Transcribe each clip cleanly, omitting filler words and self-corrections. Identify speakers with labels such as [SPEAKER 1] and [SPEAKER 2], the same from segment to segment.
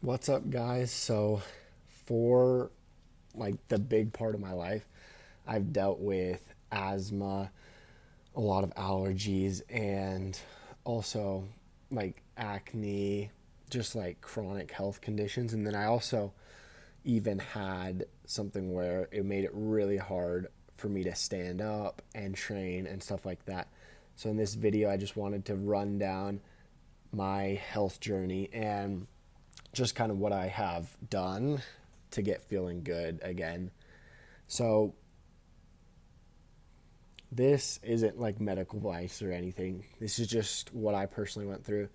[SPEAKER 1] What's up, guys? So, for like the big part of my life, I've dealt with asthma, a lot of allergies, and also like acne, just like chronic health conditions. And then I also even had something where it made it really hard for me to stand up and train and stuff like that. So, in this video, I just wanted to run down my health journey and just kind of what I have done to get feeling good again. So, this isn't like medical advice or anything. This is just what I personally went through.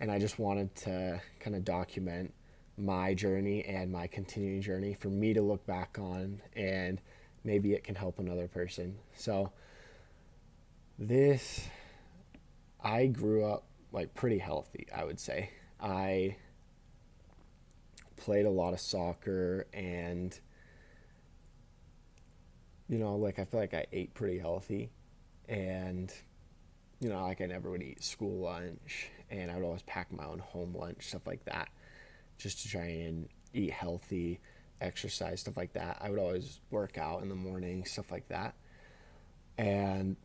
[SPEAKER 1] And I just wanted to kind of document my journey and my continuing journey for me to look back on, and maybe it can help another person. So, this, I grew up like pretty healthy, I would say. I played a lot of soccer and like I feel like I ate pretty healthy, and like I never would eat school lunch, and I would always pack my own home lunch, stuff like that, just to try and eat healthy, exercise, stuff like that. I would always work out in the morning, stuff like that. And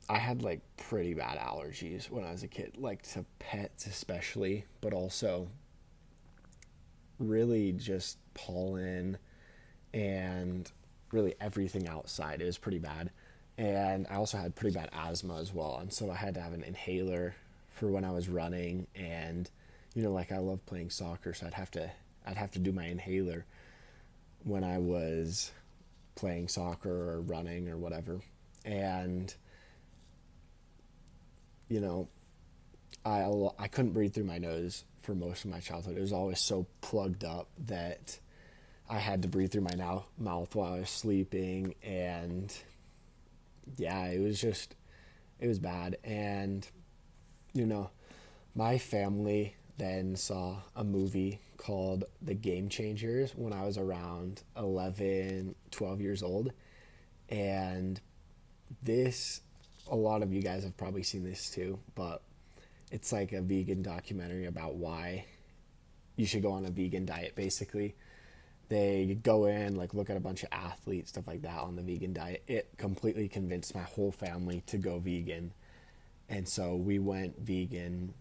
[SPEAKER 1] I had like pretty bad allergies when I was a kid, like to pets especially, but also really just pollen and really everything outside. It was pretty bad. And I also had pretty bad asthma as well. And so I had to have an inhaler for when I was running. And, like I love playing soccer, so I'd have to do my inhaler when I was playing soccer or running or whatever. And, you know, I couldn't breathe through my nose for most of my childhood. It was always so plugged up that I had to breathe through my mouth while I was sleeping. And yeah, it was bad. And, you know, my family then saw a movie called The Game Changers when I was around 11, 12 years old. And this, a lot of you guys have probably seen this too, but it's like a vegan documentary about why you should go on a vegan diet, basically. They go in, like, look at a bunch of athletes, stuff like that, on the vegan diet. It completely convinced my whole family to go vegan. And so we went vegan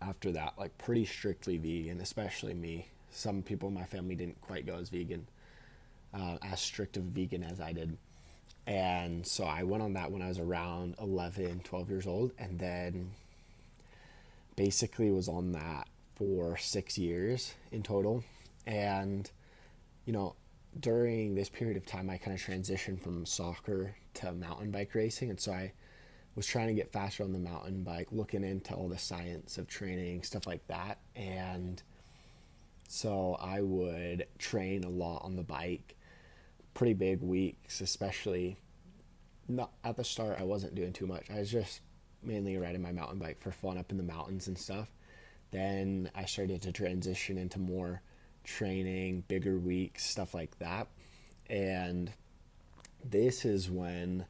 [SPEAKER 1] after that, like pretty strictly vegan, especially me. Some people in my family didn't quite go as vegan, as strict of a vegan as I did. And so I went on that when I was around 11, 12 years old, and then basically was on that for 6 years in total. And, you know, during this period of time, I kind of transitioned from soccer to mountain bike racing. And so I was trying to get faster on the mountain bike, looking into all the science of training, stuff like that. And so I would train a lot on the bike, pretty big weeks, especially. Not at the start, I wasn't doing too much. I was just mainly riding my mountain bike for fun up in the mountains and stuff. Then I started to transition into more training, bigger weeks, stuff like that. And this is when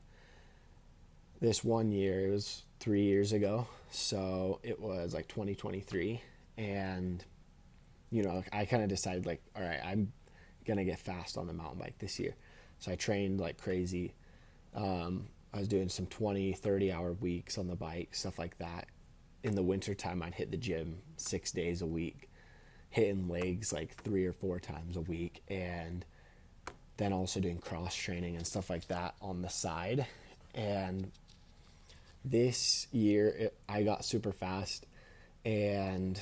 [SPEAKER 1] this one year, it was 3 years ago. So it was like 2023. And, I kind of decided, like, all right, I'm going to get fast on the mountain bike this year. So I trained like crazy. I was doing some 20, 30-hour weeks on the bike, stuff like that. In the wintertime, I'd hit the gym 6 days a week, hitting legs like 3 or 4 times a week, and then also doing cross training and stuff like that on the side. And this year, I got super fast, and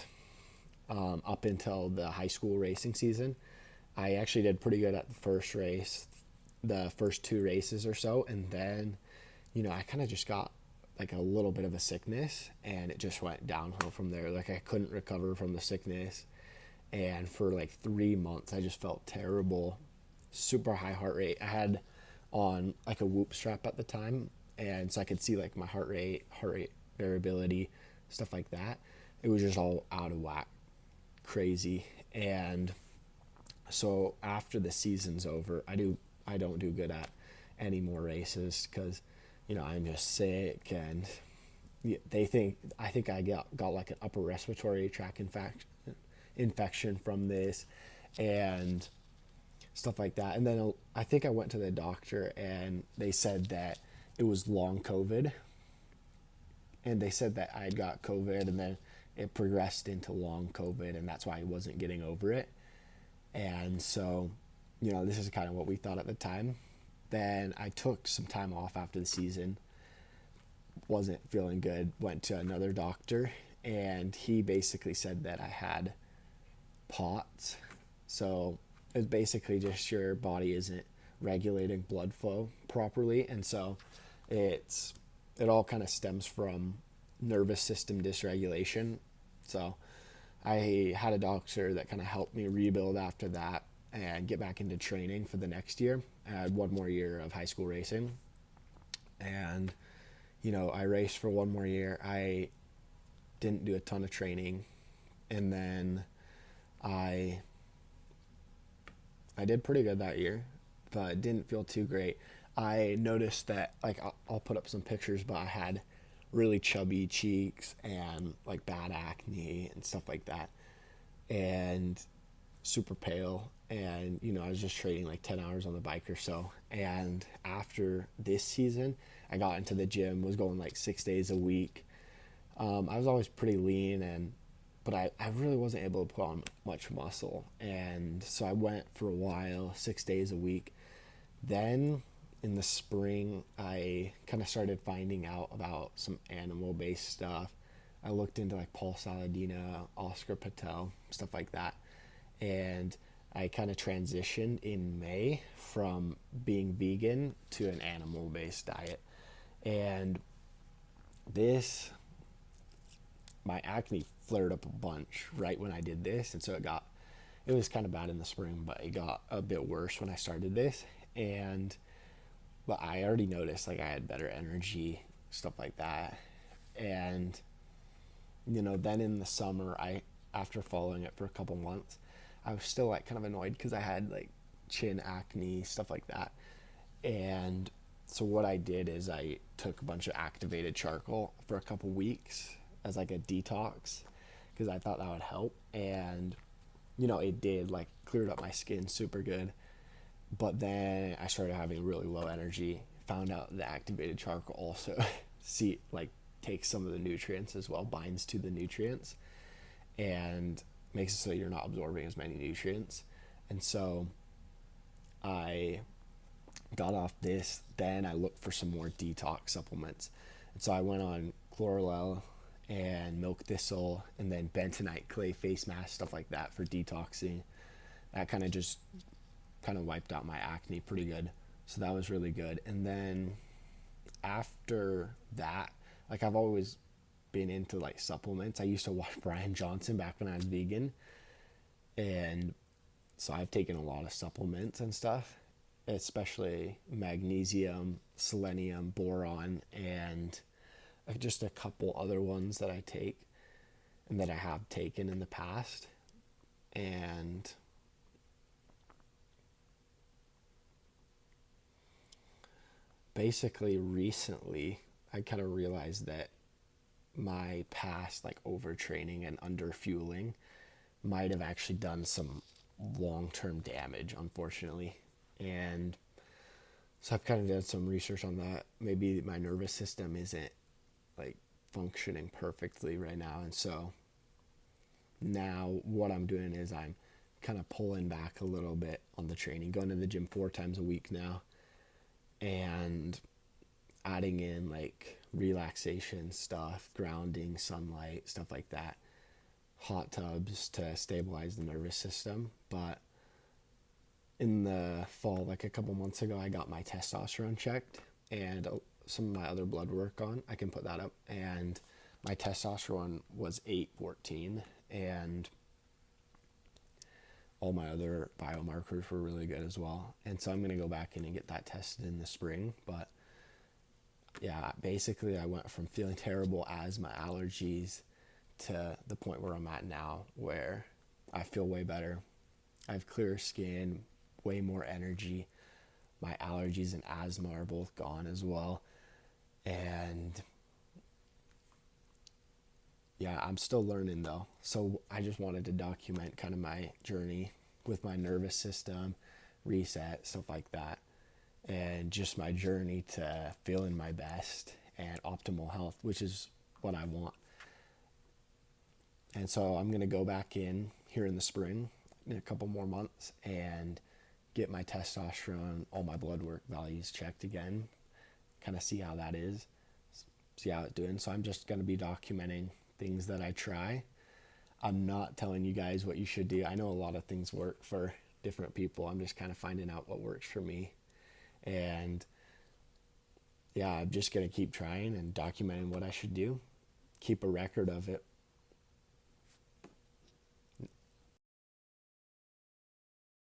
[SPEAKER 1] up until the high school racing season, I actually did pretty good at the first race, the first two races or so, and then I kind of just got like a little bit of a sickness, and it just went downhill from there. Like I couldn't recover from the sickness, and for like 3 months I just felt terrible, super high heart rate. I had on like a Whoop strap at the time, and so I could see like my heart rate variability, stuff like that. It was just all out of whack, crazy. And so after the season's over, I don't do good at any more races because I'm just sick, and I think I got like an upper respiratory tract infection, infection from this and stuff like that. And then I think I went to the doctor and they said that it was long COVID. And they said that I had got COVID and then it progressed into long COVID, and that's why I wasn't getting over it. And so, this is kind of what we thought at the time. Then I took some time off after the season, wasn't feeling good, went to another doctor, and he basically said that I had POTS. So it's basically just your body isn't regulating blood flow properly, and so it all kind of stems from nervous system dysregulation. So I had a doctor that kind of helped me rebuild after that and get back into training for the next year. I had one more year of high school racing, and I raced for one more year. I didn't do a ton of training, and then I did pretty good that year, but didn't feel too great. I noticed that, like, I'll put up some pictures, but I had really chubby cheeks and like bad acne and stuff like that, and super pale. And I was just training like 10 hours on the bike or so. And after this season, I got into the gym, was going like 6 days a week. I was always pretty lean, but I really wasn't able to put on much muscle. And so I went for a while, 6 days a week. Then in the spring, I kind of started finding out about some animal-based stuff. I looked into like Paul Saladino, Oscar Patel, stuff like that. And I kind of transitioned in May from being vegan to an animal-based diet. And my acne flared up a bunch right when I did this. And so it was kind of bad in the spring, but it got a bit worse when I started this. But I already noticed like I had better energy, stuff like that. And, then in the summer, after following it for a couple months, I was still like kind of annoyed because I had like chin acne, stuff like that. And so what I did is I took a bunch of activated charcoal for a couple weeks as like a detox because I thought that would help. And, it did, like, cleared up my skin super good. But then I started having really low energy. Found out the activated charcoal also takes some of the nutrients as well, binds to the nutrients, and makes it so you're not absorbing as many nutrients. And so I got off this. Then I looked for some more detox supplements. And so I went on chlorella and milk thistle and then bentonite clay face mask, stuff like that for detoxing. That kind of wiped out my acne pretty good. So that was really good. And then after that, like, I've always been into like supplements. I used to watch Brian Johnson back when I was vegan. And so I've taken a lot of supplements and stuff, especially magnesium, selenium, boron, and just a couple other ones that I take and that I have taken in the past. And basically recently I kind of realized that my past like overtraining and underfueling might have actually done some long-term damage, unfortunately. And so I've kind of done some research on that. Maybe my nervous system isn't like functioning perfectly right now. And so now what I'm doing is I'm kind of pulling back a little bit on the training, going to the gym 4 times a week now, and adding in like relaxation stuff, grounding, sunlight, stuff like that, hot tubs to stabilize the nervous system. But in the fall, like a couple months ago, I got my testosterone checked and some of my other blood work on. I can put that up. And my testosterone was 814, and all my other biomarkers were really good as well. And so I'm going to go back in and get that tested in the spring. But yeah, basically I went from feeling terrible asthma, allergies, to the point where I'm at now, where I feel way better. I have clearer skin, way more energy. My allergies and asthma are both gone as well. And Yeah, I'm still learning though. So I just wanted to document kind of my journey with my nervous system, reset, stuff like that, and just my journey to feeling my best and optimal health, which is what I want. And so I'm going to go back in here in the spring in a couple more months and get my testosterone, all my blood work values checked again, kind of see how that is, see how it's doing. So I'm just going to be documenting things that I try. I'm not telling you guys what you should do. I know a lot of things work for different people. I'm just kind of finding out what works for me. And yeah, I'm just going to keep trying and documenting what I should do, keep a record of it,